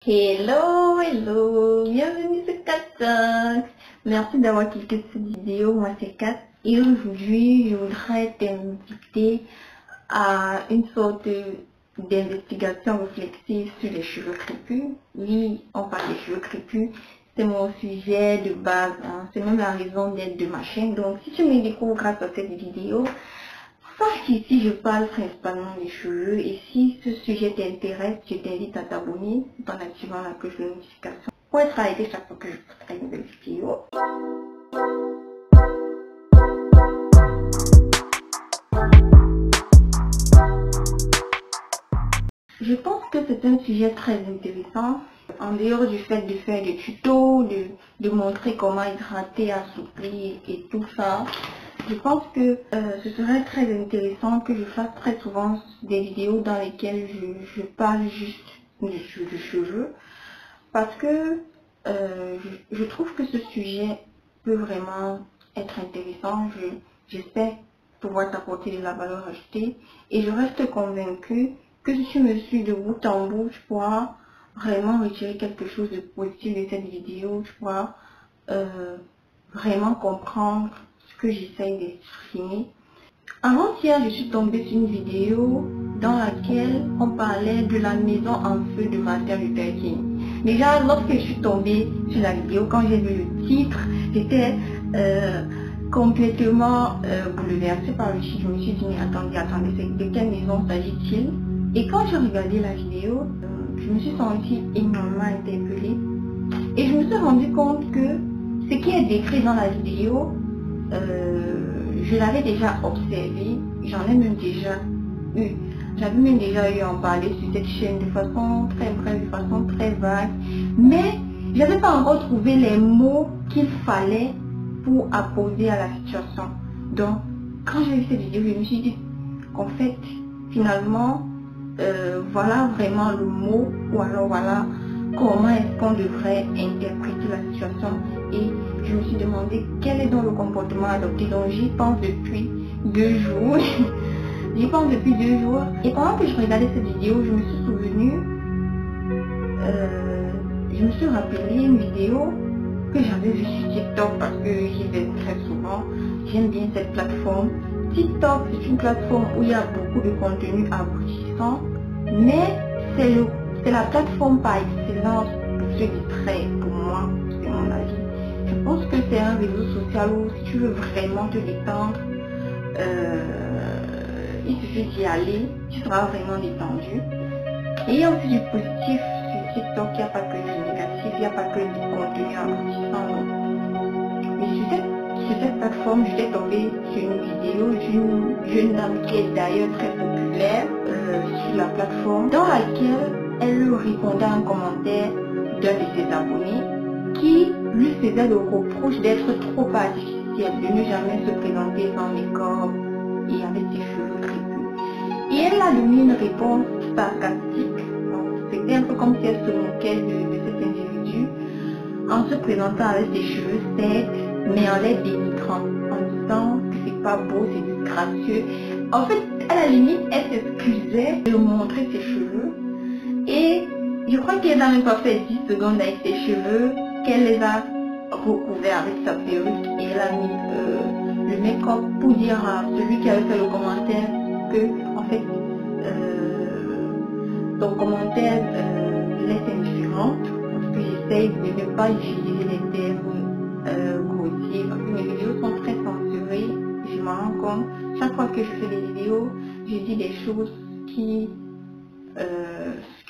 Hello, hello, bienvenue sur Kat. Merci d'avoir cliqué sur cette vidéo. Moi c'est Kat et aujourd'hui je voudrais t'inviter à une sorte d'investigation réflexive sur les cheveux crépus. Oui, on parle des cheveux crépus, c'est mon sujet de base, hein. C'est même la raison d'être de ma chaîne. Donc si tu me découvres grâce à cette vidéo, sache qu'ici je parle principalement des cheveux et si ce sujet t'intéresse, je t'invite à t'abonner en activant la cloche de notification pour être alerté chaque fois que je posterai une nouvelle vidéo. Je pense que c'est un sujet très intéressant. En dehors du fait de faire des tutos, de montrer comment hydrater, assouplir et tout ça, je pense que ce serait très intéressant que je fasse très souvent des vidéos dans lesquelles je parle juste du cheveu. Parce que je trouve que ce sujet peut vraiment être intéressant. J'espère pouvoir t'apporter de la valeur ajoutée. Et je reste convaincue que si tu me suis de bout en bout, tu pourras vraiment retirer quelque chose de positif de cette vidéo. Tu pourras vraiment comprendre ce que j'essaye d'exprimer. Avant-hier, je suis tombée sur une vidéo dans laquelle on parlait de la maison en feu de Martin Luther King. Déjà, lorsque je suis tombée sur la vidéo, quand j'ai vu le titre, j'étais complètement bouleversée par le titre. Je me suis dit, mais attendez, de quelle maison s'agit-il? Et quand j'ai regardé la vidéo, je me suis sentie énormément interpellée. Et je me suis rendu compte que ce qui est décrit dans la vidéo, je l'avais déjà observé, j'avais même déjà eu à en parler sur cette chaîne de façon très brève, de façon très vague, mais je n'avais pas encore trouvé les mots qu'il fallait pour apposer à la situation. Donc, quand j'ai vu cette vidéo, je me suis dit qu'en fait, finalement, voilà vraiment le mot, ou alors voilà comment est-ce qu'on devrait interpréter la situation. Et je me suis demandé quel est donc le comportement adopté. Donc j'y pense depuis 2 jours. J'y pense depuis 2 jours. Et pendant que je regardais cette vidéo, je me suis souvenue, je me suis rappelé une vidéo que j'avais vue sur TikTok parce que j'y vais très souvent. J'aime bien cette plateforme. TikTok, c'est une plateforme où il y a beaucoup de contenu abrutissant, mais c'est la plateforme par excellence pour se distraire. Pour moi, c'est mon avis. Je pense que c'est un réseau social où si tu veux vraiment te détendre, il suffit d'y aller, tu seras vraiment détendu. Et il y a aussi du positif sur TikTok, il n'y a pas que du négatif, il n'y a pas que du contenu abrutissant. Mais sur cette plateforme, je suis tombée sur une vidéo d'une jeune dame qui est d'ailleurs très populaire sur la plateforme, dans laquelle elle répondait à un commentaire d'un de ses abonnés qui lui faisait le reproche d'être trop artificielle, de ne jamais se présenter sans make-up et avec ses cheveux crépus. Et elle a donné une réponse sarcastique. C'était un peu comme si elle se moquait de cet individu en se présentant avec ses cheveux secs, mais en les dénigrant, en disant que c'est pas beau, c'est disgracieux. En fait, à la limite, elle s'excusait de montrer ses cheveux. Et je crois qu'elle n'a même pas fait 10 secondes avec ses cheveux, qu'elle les a recouverts avec sa perruque et elle a mis le make-up pour dire à celui qui avait fait le commentaire que, en fait, ton commentaire laisse indifférente, parce que j'essaye de ne pas utiliser les termes grossiers, parce que mes vidéos sont très censurées. Je m'en rends compte. Chaque fois que je fais des vidéos, je dis des choses qui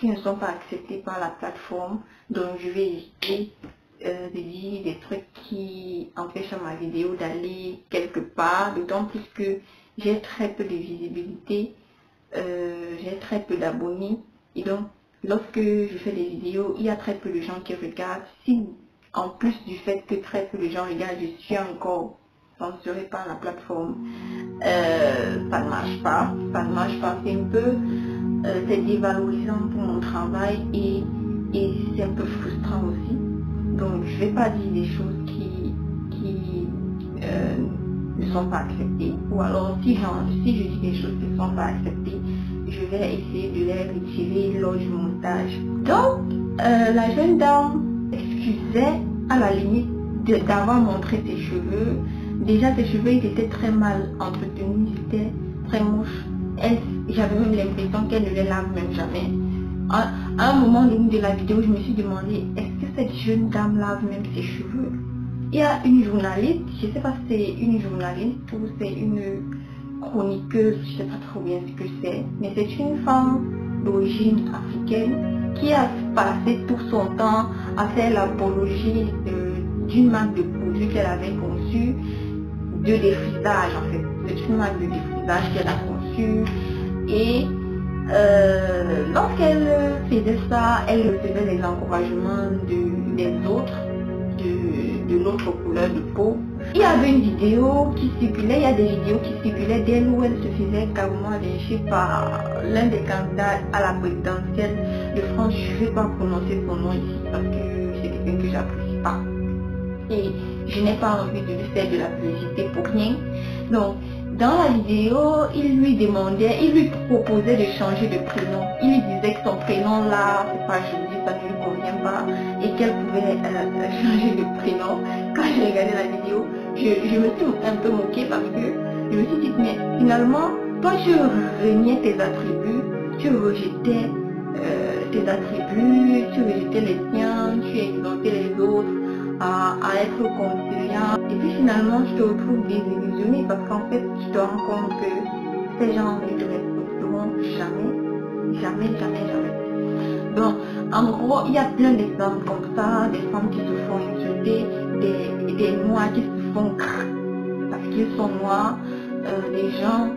ne sont pas acceptées par la plateforme, donc je vais éviter de dire des trucs qui empêchent ma vidéo d'aller quelque part, d'autant plus que j'ai très peu de visibilité, j'ai très peu d'abonnés, et donc lorsque je fais des vidéos, il y a très peu de gens qui regardent. Si en plus du fait que très peu de gens regardent, je suis encore censurée par la plateforme, ça ne marche pas, c'est un peu c'est dévalorisant pour mon travail et c'est un peu frustrant aussi. Donc je ne vais pas dire des choses qui ne sont pas acceptées, ou alors si je dis des choses qui ne sont pas acceptées, je vais essayer de les retirer lors du montage. Donc La jeune dame excusait à la limite d'avoir montré ses cheveux. Déjà, ses cheveux ils étaient très mal entretenus, ils étaient très moches. J'avais même l'impression qu'elle ne les lave même jamais. À un moment donné de la vidéo, je me suis demandé, est-ce que cette jeune dame lave même ses cheveux? Il y a une journaliste, je ne sais pas si c'est une journaliste ou c'est une chroniqueuse, je ne sais pas trop bien ce que c'est, mais c'est une femme d'origine africaine qui a passé tout son temps à faire l'apologie d'une marque de produits qu'elle avait conçue, de défrisage en fait. C'est une marque de défrisage qu'elle a conçue et lorsqu'elle faisait ça, elle recevait les encouragements des autres, de l'autre couleur de peau. Il y avait une vidéo qui circulait, il y a des vidéos qui circulaient d'elle où elle se faisait carrément lyncher par l'un des candidats à la présidentielle de France. Je ne vais pas prononcer son nom ici parce que c'est quelqu'un que j'apprécie pas. Et je n'ai pas envie de lui faire de la publicité pour rien. Donc, dans la vidéo, il lui proposait de changer de prénom. Il lui disait que son prénom là, c'est pas joli, ça ne lui convient pas et qu'elle pouvait changer de prénom. Quand j'ai regardé la vidéo, je me suis un peu moquée parce que je me suis dit, mais finalement, toi tu reniais tes attributs, tu rejetais tes attributs, tu rejetais les tiens, tu exaltais les autres à être conciliant. Et puis finalement, je te retrouve désillusionnée parce qu'en fait, tu te rends compte que ces gens ne te respecteront jamais, jamais, jamais, jamais. Donc, en gros, il y a plein d'exemples comme ça, des femmes qui se font insulter, des noirs qui se font parce qu'ils sont noirs, des gens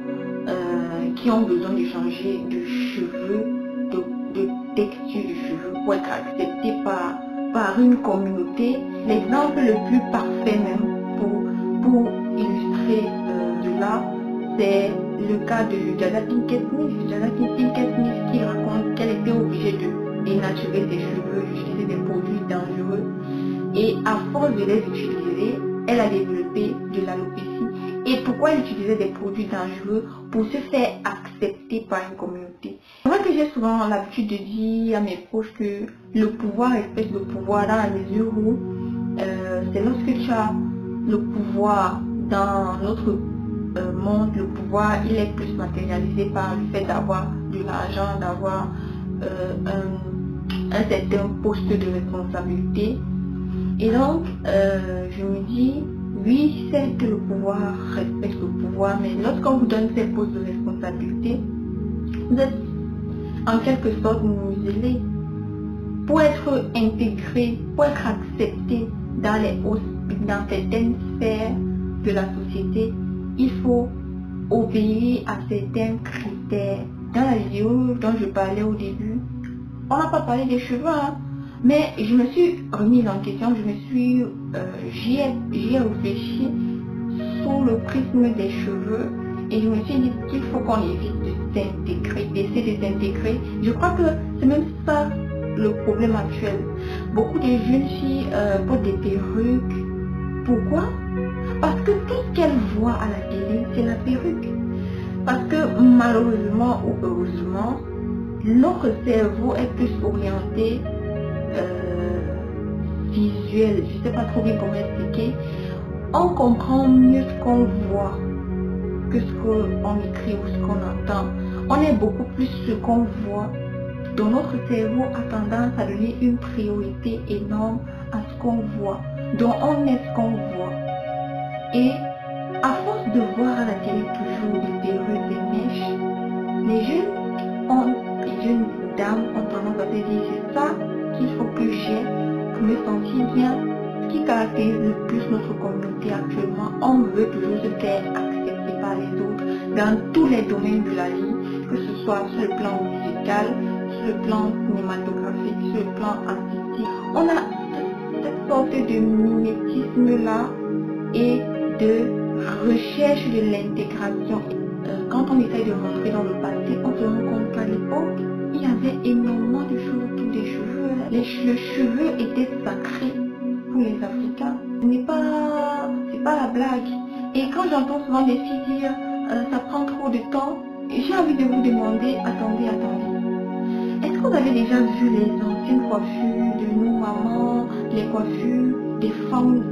qui ont besoin de changer de cheveux, de texture de cheveux pour être acceptés par une communauté. L'exemple le plus parfait même pour illustrer cela, c'est le cas de Jada Pinkett Smith. Jada Pinkett Smith qui raconte qu'elle était obligée de dénaturer ses cheveux, d'utiliser des produits dangereux. Et à force de les utiliser, elle a développé de l'alopécie. Et pourquoi elle utilisait des produits dangereux? Pour se faire accepter par une communauté. C'est vrai que j'ai souvent l'habitude de dire à mes proches que le pouvoir respecte le pouvoir dans la mesure où c'est lorsque tu as le pouvoir dans notre monde, le pouvoir il est plus matérialisé par le fait d'avoir de l'argent, d'avoir un certain poste de responsabilité. Et donc, je me dis, oui, c'est que le pouvoir respecte le pouvoir, mais lorsqu'on vous donne ces postes de responsabilité, vous êtes en quelque sorte muselé. Pour être intégré, pour être accepté dans certaines sphères de la société, il faut obéir à certains critères. Dans la vidéo dont je parlais au début, on n'a pas parlé des cheveux, hein, mais je me suis remise en question, j'y ai réfléchi sous le prisme des cheveux et je me suis dit qu'il faut qu'on évite de s'intégrer, d'essayer de s'intégrer. Je crois que c'est même ça le problème actuel. Beaucoup de jeunes filles portent des perruques. Pourquoi? Parce que tout ce qu'elles voient à la télé, c'est la perruque. Parce que malheureusement ou heureusement, notre cerveau est plus orienté visuel. Je ne sais pas trop bien comment expliquer. On comprend mieux ce qu'on voit que ce qu'on écrit ou ce qu'on entend. On est beaucoup plus ce qu'on voit. Donc notre cerveau a tendance à donner une priorité énorme à ce qu'on voit. Donc on est ce qu'on voit. Et à force de voir à la télé toujours des perruques, des mèches, les jeunes dames ont tendance à se dire c'est ça qu'il faut que j'ai pour me sentir bien. Ce qui caractérise le plus notre communauté actuellement, on veut toujours se faire accepter par les autres dans tous les domaines de la vie, que ce soit sur le plan musical, sur le plan cinématographique, sur le plan artistique. On a cette sorte de mimétisme là et de recherche de l'intégration. Quand on essaye de rentrer dans le passé, on se rend compte qu'à l'époque, il y avait énormément de choses autour des cheveux. Les cheveux étaient sacrés pour les Africains. C'est pas la blague. Et quand j'entends souvent des filles dire ça prend trop de temps, j'ai envie de vous demander, attendez. Est-ce que vous avez déjà vu les anciennes coiffures de nos mamans, les coiffures des femmes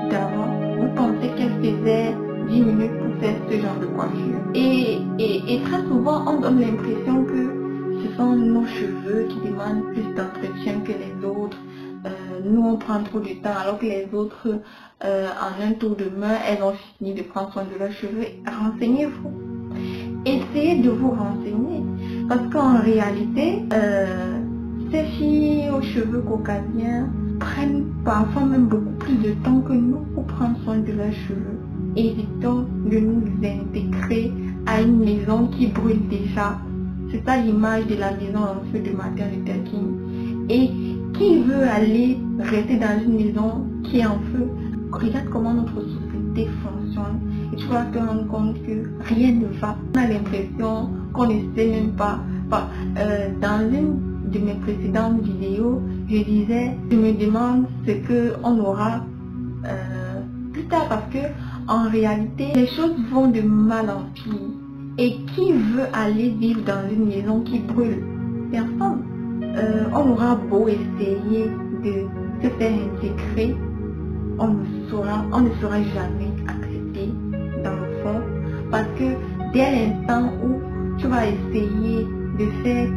d'avant, vous pensez qu'elles faisaient 10 minutes pour faire ce genre de coiffure. Et très souvent, on donne l'impression que ce sont nos cheveux qui demandent plus d'entretien que les autres. Nous, on prend trop de temps, alors que les autres, en un tour de main, elles ont fini de prendre soin de leurs cheveux. Renseignez-vous. Essayez de vous renseigner. Parce qu'en réalité, ces filles aux cheveux caucasiens prennent parfois même beaucoup plus de temps que nous pour prendre soin de leurs cheveux. Évitons de nous intégrer à une maison qui brûle déjà. C'est ça l'image de la maison en feu de Martin Luther King. Et qui veut aller rester dans une maison qui est en feu? Regarde comment notre société fonctionne et tu vas te rendre compte que rien ne va. On a l'impression qu'on ne sait même pas. Dans une de mes précédentes vidéos, je me demande ce qu'on aura plus tard, parce que en réalité, les choses vont de mal en pire. Et qui veut aller vivre dans une maison qui brûle? Personne. On aura beau essayer de se faire intégrer, on ne sera jamais accepté dans le fond, parce que dès l'instant où tu vas essayer de faire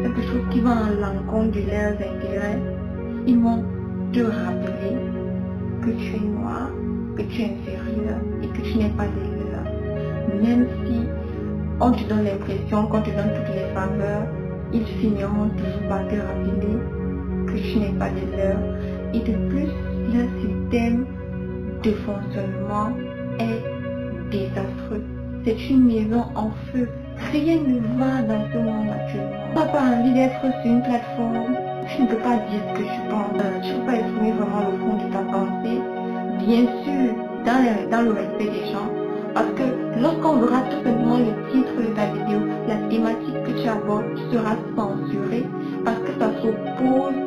quelque chose qui va à l'encontre de leurs intérêts, ils vont te rappeler que tu es noir, que tu es inférieur et que tu n'es pas des leurs. Même si on te donne l'impression qu'on te donne toutes les faveurs, ils finiront toujours par te rappeler que tu n'es pas des leurs. Et de plus, leur système de fonctionnement est désastreux. C'est une maison en feu. Rien ne va dans ce monde actuellement. Tu n'as pas envie d'être sur une plateforme. Tu ne peux pas dire ce que tu penses. Tu ne peux pas exprimer vraiment le fond de ta pensée. Bien sûr, dans le respect des gens. Parce que lorsqu'on verra tout simplement le titre de ta vidéo, la thématique que tu abordes, tu seras censuré parce que ça s'oppose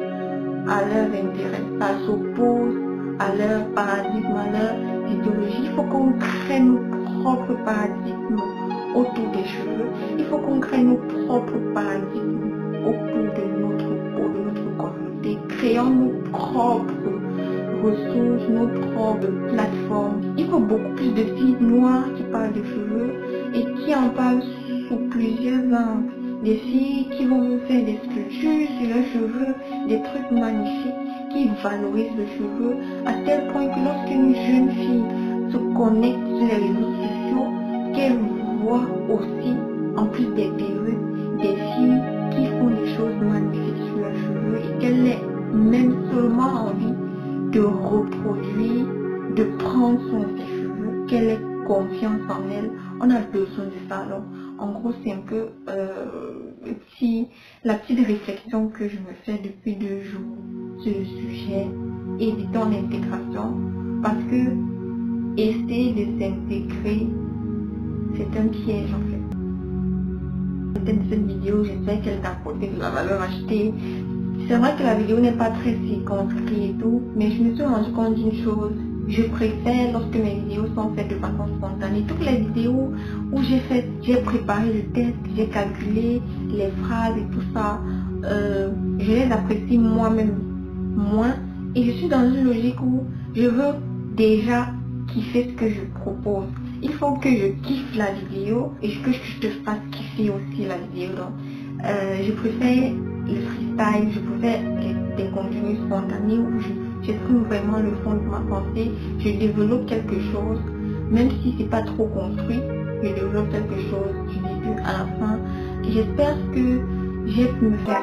à leurs intérêts, ça s'oppose à leur paradigme, à leur idéologie. Il faut qu'on crée nos propres paradigmes autour des cheveux. Il faut qu'on crée nos propres paradigmes autour de notre peau, de notre communauté. Créons nos propres ressources, nos propres plateformes. Il faut beaucoup plus de filles noires qui parlent de cheveux et qui en parlent sous plusieurs angles. Des filles qui vont me faire des sculptures sur leurs cheveux, des trucs magnifiques qui valorisent le cheveu à tel point que lorsqu'une jeune fille se connecte sur les réseaux sociaux, qu'elle voit aussi, en plus des perruques, des filles qui font des choses magnifiques sur leurs cheveux et qu'elle ait même seulement envie de reproduire, de prendre soin de ses cheveux, qu'elle ait confiance en elle. On a besoin de ça. Alors, en gros, c'est un peu la petite réflexion que je me fais depuis 2 jours sur le sujet. Évitons l'intégration, parce que essayer de s'intégrer, c'est un piège en fait. Peut-être cette vidéo, j'espère qu'elle t'a apporté de la valeur ajoutée. C'est vrai que la vidéo n'est pas très circonscrite et tout, mais je me suis rendu compte d'une chose. Je préfère lorsque mes vidéos sont faites de façon spontanée. Toutes les vidéos où j'ai préparé le texte, j'ai calculé les phrases et tout ça, je les apprécie moi-même moins. Et je suis dans une logique où je veux déjà kiffer ce que je propose. Il faut que je kiffe la vidéo et que je te fasse kiffer aussi la vidéo. Donc, je préfère le freestyle, je préfère des contenus spontanés où j'exprime vraiment le fond de ma pensée, je développe quelque chose, même si c'est pas trop construit, je développe quelque chose du début à la fin. J'espère que j'ai pu me faire